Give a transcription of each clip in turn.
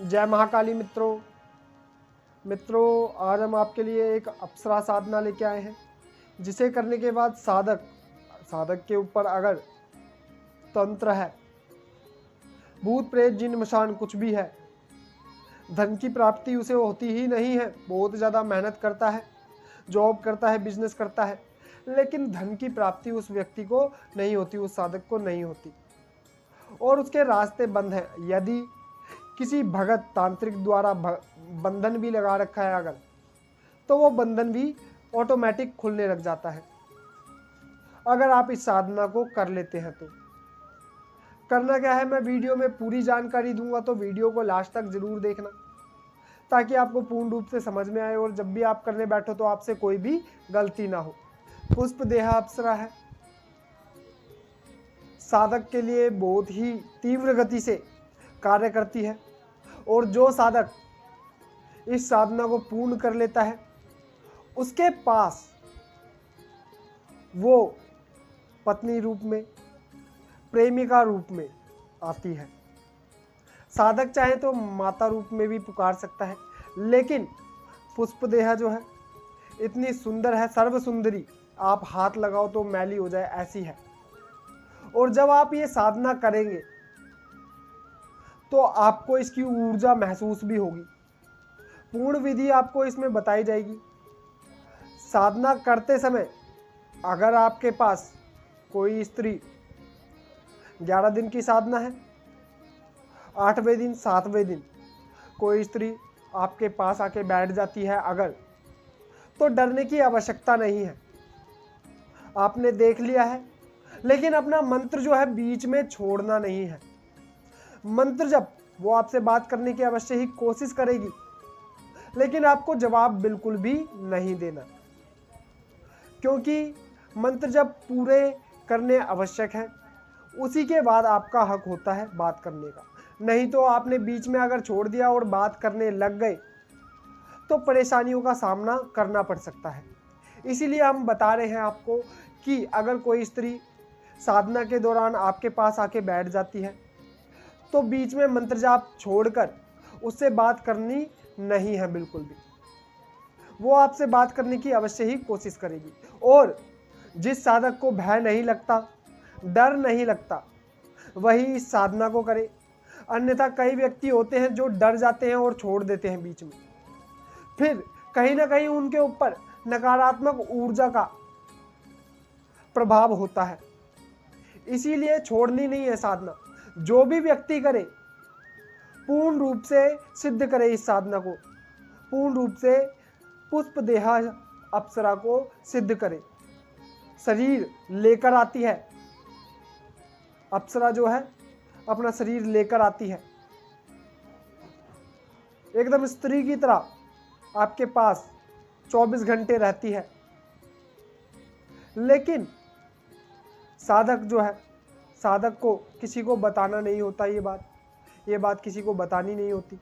जय महाकाली मित्रों, आज हम आपके लिए एक अप्सरा साधना लेके आए हैं, जिसे करने के बाद साधक के ऊपर अगर तंत्र है, भूत प्रेत जिन मशान कुछ भी है, धन की प्राप्ति उसे होती ही नहीं है। बहुत ज़्यादा मेहनत करता है, जॉब करता है, बिजनेस करता है, लेकिन धन की प्राप्ति उस व्यक्ति को नहीं होती, उस साधक को नहीं होती, और उसके रास्ते बंद हैं। यदि किसी भगत तांत्रिक द्वारा बंधन भी लगा रखा है अगर, तो वो बंधन भी ऑटोमेटिक खुलने लग जाता है अगर आप इस साधना को कर लेते हैं। तो करना क्या है, मैं वीडियो में पूरी जानकारी दूंगा, तो वीडियो को लास्ट तक जरूर देखना ताकि आपको पूर्ण रूप से समझ में आए और जब भी आप करने बैठो तो आपसे कोई भी गलती ना हो। पुष्प देहा अप्सरा है, साधक के लिए बहुत ही तीव्र गति से कार्य करती है, और जो साधक इस साधना को पूर्ण कर लेता है उसके पास वो पत्नी रूप में, प्रेमिका रूप में आती है। साधक चाहे तो माता रूप में भी पुकार सकता है, लेकिन पुष्पदेहा जो है इतनी सुंदर है, सर्व सुंदरी, आप हाथ लगाओ तो मैली हो जाए ऐसी है। और जब आप ये साधना करेंगे तो आपको इसकी ऊर्जा महसूस भी होगी। पूर्ण विधि आपको इसमें बताई जाएगी। साधना करते समय अगर आपके पास कोई स्त्री 11 दिन की साधना है, 8वें दिन 7वें दिन कोई स्त्री आपके पास आके बैठ जाती है अगर, तो डरने की आवश्यकता नहीं है। आपने देख लिया है, लेकिन अपना मंत्र जो है बीच में छोड़ना नहीं है। मंत्र जब वो आपसे बात करने की अवश्य ही कोशिश करेगी, लेकिन आपको जवाब बिल्कुल भी नहीं देना, क्योंकि मंत्र जब पूरे करने आवश्यक है उसी के बाद आपका हक होता है बात करने का। नहीं तो आपने बीच में अगर छोड़ दिया और बात करने लग गए तो परेशानियों का सामना करना पड़ सकता है। इसीलिए हम बता रहे हैं आपको कि अगर कोई स्त्री साधना के दौरान आपके पास आके बैठ जाती है तो बीच में मंत्र जाप छोड़कर उससे बात करनी नहीं है बिल्कुल भी। वो आपसे बात करने की अवश्य ही कोशिश करेगी। और जिस साधक को भय नहीं लगता, डर नहीं लगता, वही इस साधना को करे। अन्यथा कई व्यक्ति होते हैं जो डर जाते हैं और छोड़ देते हैं बीच में, फिर कहीं ना कहीं उनके ऊपर नकारात्मक ऊर्जा का प्रभाव होता है। इसीलिए छोड़नी नहीं है साधना। जो भी व्यक्ति करे पूर्ण रूप से सिद्ध करे इस साधना को, पूर्ण रूप से पुष्प देहा अप्सरा को सिद्ध करे। शरीर लेकर आती है अप्सरा, जो है अपना शरीर लेकर आती है, एकदम स्त्री की तरह आपके पास 24 घंटे रहती है। लेकिन साधक जो है, साधक को किसी को बताना नहीं होता ये बात किसी को बतानी नहीं होती,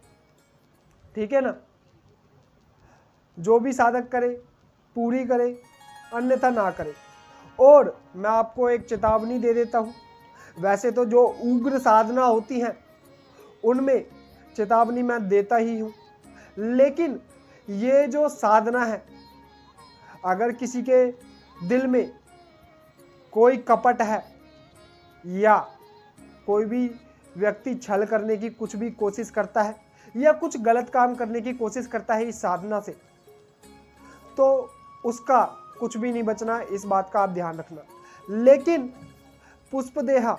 ठीक है ना। जो भी साधक करे पूरी करे, अन्यथा ना करे। और मैं आपको एक चेतावनी दे देता हूँ, वैसे तो जो उग्र साधना होती हैं उनमें चेतावनी मैं देता ही हूँ, लेकिन ये जो साधना है, अगर किसी के दिल में कोई कपट है या कोई भी व्यक्ति छल करने की कुछ भी कोशिश करता है या कुछ गलत काम करने की कोशिश करता है इस साधना से, तो उसका कुछ भी नहीं बचना, इस बात का आप ध्यान रखना। लेकिन पुष्पदेहा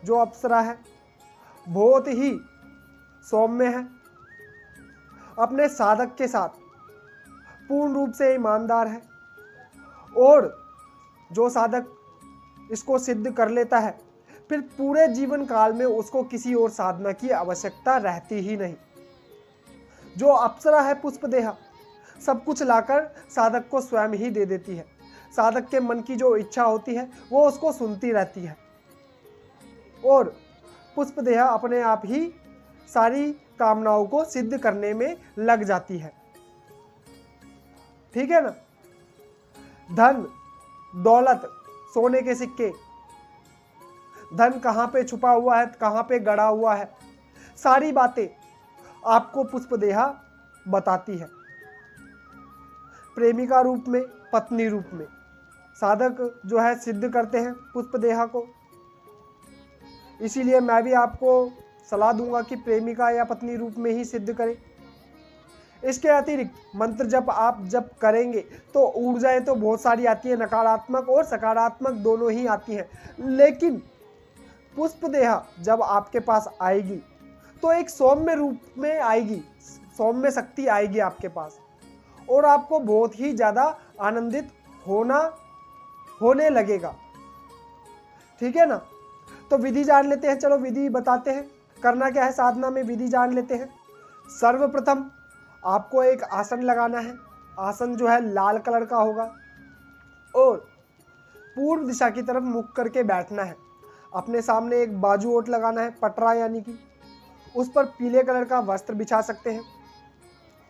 जो अप्सरा है बहुत ही सौम्य है, अपने साधक के साथ पूर्ण रूप से ईमानदार है, और जो साधक इसको सिद्ध कर लेता है फिर पूरे जीवन काल में उसको किसी और साधना की आवश्यकता रहती ही नहीं। जो अप्सरा है पुष्पदेहा सब कुछ लाकर साधक को स्वयं ही दे देती है। साधक के मन की जो इच्छा होती है वो उसको सुनती रहती है, और पुष्पदेहा अपने आप ही सारी कामनाओं को सिद्ध करने में लग जाती है, ठीक है ना। धन दौलत, सोने के सिक्के, धन कहाँ पे छुपा हुआ है, कहाँ पे गड़ा हुआ है, सारी बातें आपको पुष्पदेहा बताती है। प्रेमिका रूप में, पत्नी रूप में साधक जो है सिद्ध करते हैं पुष्पदेहा को। इसीलिए मैं भी आपको सलाह दूंगा कि प्रेमिका या पत्नी रूप में ही सिद्ध करें। इसके अतिरिक्त मंत्र जप आप जब करेंगे तो ऊर्जाएं तो बहुत सारी आती है, नकारात्मक और सकारात्मक दोनों ही आती हैं, लेकिन पुष्पदेहा जब आपके पास आएगी तो एक सौम्य रूप में आएगी, सौम्य शक्ति आएगी आपके पास, और आपको बहुत ही ज़्यादा आनंदित होने लगेगा। ठीक है ना। तो विधि जान लेते हैं, चलो विधि बताते हैं। करना क्या है, साधना में विधि जान लेते हैं। सर्वप्रथम आपको एक आसन लगाना है। आसन जो है लाल कलर का होगा और पूर्व दिशा की तरफ मुख करके बैठना है। अपने सामने एक बाजू ओट लगाना है, पटरा यानी कि उस पर पीले कलर का वस्त्र बिछा सकते हैं।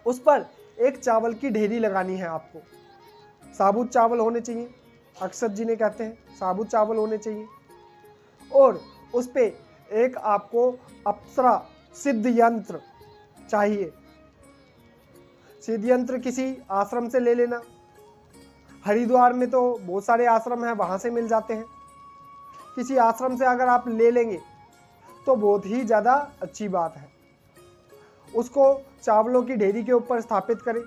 उस पर एक चावल की ढेरी लगानी है आपको। साबुत चावल होने चाहिए, अक्षत जी ने कहते हैं साबुत चावल होने चाहिए। और उस पे एक आपको अप्सरा सिद्ध यंत्र चाहिए। सिद्ध यंत्र किसी आश्रम से ले लेना। हरिद्वार में तो बहुत सारे आश्रम हैं, वहाँ से मिल जाते हैं। किसी आश्रम से अगर आप ले लेंगे तो बहुत ही ज़्यादा अच्छी बात है। उसको चावलों की ढेरी के ऊपर स्थापित करें।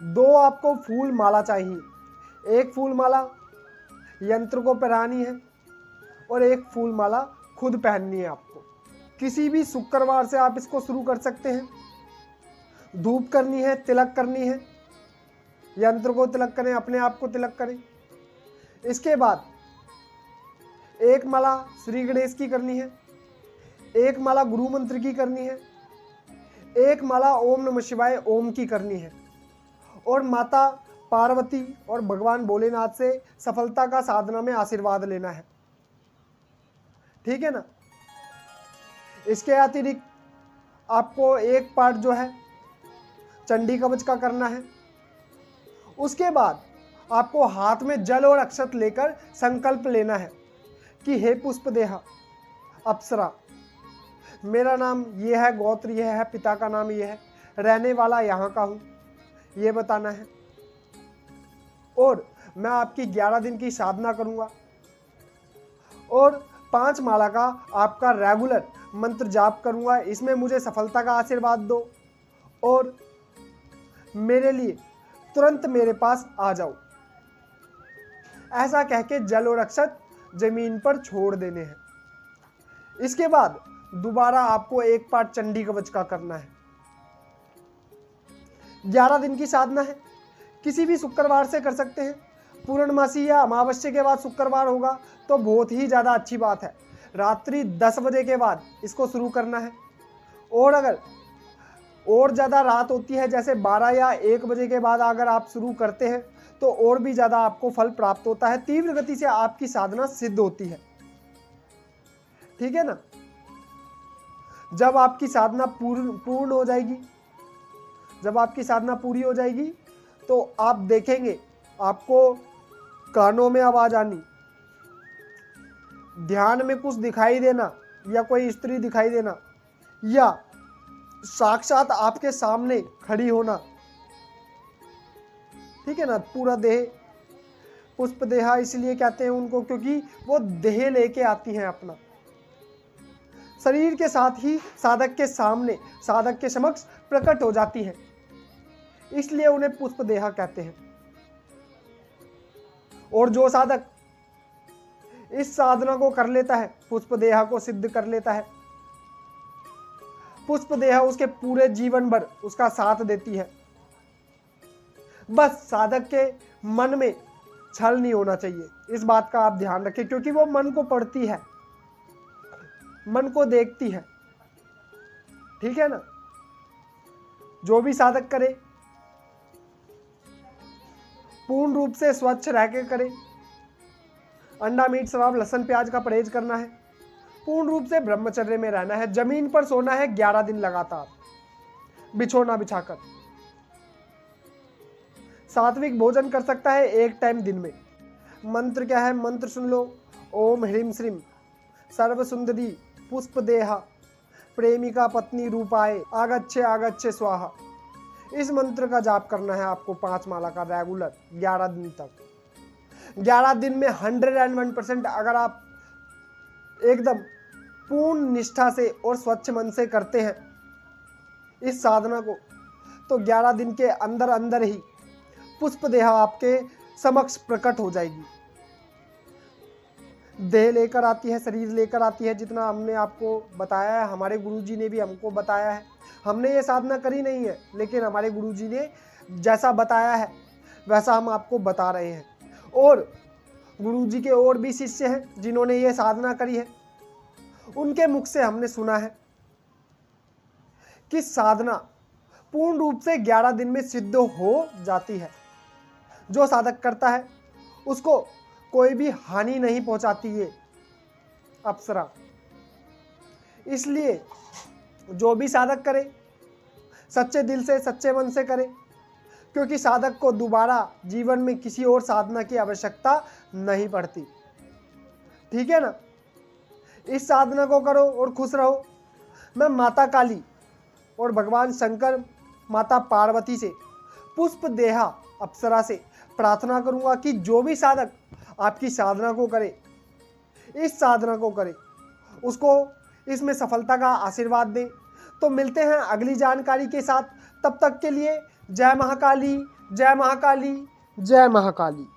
2 आपको फूल माला चाहिए। एक फूल माला यंत्र को पहनानी है और एक फूल माला खुद पहननी है आपको। किसी भी शुक्रवार से आप इसको शुरू कर सकते हैं। धूप करनी है, तिलक करनी है, यंत्र को तिलक करें, अपने आप को तिलक करें। इसके बाद एक माला श्री गणेश की करनी है, एक माला गुरु मंत्र की करनी है, एक माला ओम नमः शिवाय ओम की करनी है, और माता पार्वती और भगवान भोलेनाथ से सफलता का साधना में आशीर्वाद लेना है। ठीक है ना। इसके अतिरिक्त आपको एक पार्ट जो है चंडी कवच का करना है। उसके बाद आपको हाथ में जल और अक्षत लेकर संकल्प लेना है कि हे पुष्पदेहा अप्सरा, मेरा नाम ये है, गोत्र ये है, पिता का नाम ये है, रहने वाला यहाँ का हूँ, ये बताना है। और मैं आपकी 11 दिन की साधना करूँगा और 5 माला का आपका रेगुलर मंत्र जाप करूँगा। इसमें मुझे सफलता का आशीर्वाद दो और मेरे लिए तुरंत मेरे पास आ जाओ। ऐसा कह के जल और अक्षत जमीन पर छोड़ देने हैं। इसके बाद दोबारा आपको एक पार्ट चंडी कवच का करना है। 11 दिन की साधना है, किसी भी शुक्रवार से कर सकते हैं। पूर्णमासी या अमावस्या के बाद शुक्रवार होगा तो बहुत ही ज़्यादा अच्छी बात है। रात्रि 10 बजे के बाद इसको शुरू करना है, और अगर और ज़्यादा रात होती है जैसे 12 या 1 बजे के बाद अगर आप शुरू करते हैं तो और भी ज़्यादा आपको फल प्राप्त होता है। तीव्र गति से आपकी साधना सिद्ध होती है। ठीक है ना। जब आपकी साधना पूर्ण हो जाएगी, जब आपकी साधना पूरी हो जाएगी तो आप देखेंगे आपको कानों में आवाज़ आनी, ध्यान में कुछ दिखाई देना, या कोई स्त्री दिखाई देना, या साक्षात आपके सामने खड़ी होना। ठीक है ना। पूरा देह, पुष्पदेहा इसलिए कहते हैं उनको क्योंकि वो देह लेके आती हैं अपना। शरीर के साथ ही साधक के सामने, साधक के समक्ष प्रकट हो जाती हैं, इसलिए उन्हें पुष्पदेहा कहते हैं। और जो साधक इस साधना को कर लेता है, पुष्पदेहा को सिद्ध कर लेता है, पुष्पदेहा उसके पूरे जीवन भर उसका साथ देती है। बस साधक के मन में छल नहीं होना चाहिए, इस बात का आप ध्यान रखें, क्योंकि वो मन को पढ़ती है, मन को देखती है। ठीक है ना। जो भी साधक करे पूर्ण रूप से स्वच्छ रह के करे। अंडा, मीट, शराब, लहसुन, प्याज का परहेज करना है। पूर्ण रूप से ब्रह्मचर्य में रहना है। जमीन पर सोना है 11 दिन लगातार, बिछोना बिछाकर। सात्विक भोजन कर सकता है 1 टाइम दिन में। मंत्र क्या है, मंत्र सुन लो। ओम ह्रीम श्रीम सर्व सुंदरी पुष्पदेहा प्रेमिका पत्नी रूपाए आगच्छे आगच्छे स्वाहा। इस मंत्र का जाप करना है आपको 5 माला का रेगुलर 11 दिन तक। 11 दिन में 101% अगर आप एकदम पूर्ण निष्ठा से और स्वच्छ मन से करते हैं इस साधना को, तो 11 दिन के अंदर अंदर ही पुष्प देह आपके समक्ष प्रकट हो जाएगी। देह लेकर आती है, शरीर लेकर आती है, जितना हमने आपको बताया है, हमारे गुरुजी ने भी हमको बताया है। हमने ये साधना करी नहीं है, लेकिन हमारे गुरुजी ने जैसा बताया है वैसा हम आपको बता रहे हैं। और गुरुजी के और भी शिष्य हैं जिन्होंने ये साधना करी है, उनके मुख से हमने सुना है कि साधना पूर्ण रूप से 11 दिन में सिद्ध हो जाती है। जो साधक करता है उसको कोई भी हानि नहीं पहुंचाती ये अप्सरा। इसलिए जो भी साधक करे सच्चे दिल से सच्चे मन से करे, क्योंकि साधक को दोबारा जीवन में किसी और साधना की आवश्यकता नहीं पड़ती। ठीक है ना? इस साधना को करो और खुश रहो। मैं माता काली और भगवान शंकर, माता पार्वती से, पुष्प देहा अप्सरा से प्रार्थना करूंगा कि जो भी साधक आपकी साधना को करे, इस साधना को करे, उसको इसमें सफलता का आशीर्वाद दें। तो मिलते हैं अगली जानकारी के साथ। तब तक के लिए जय महाकाली, जय महाकाली, जय महाकाली।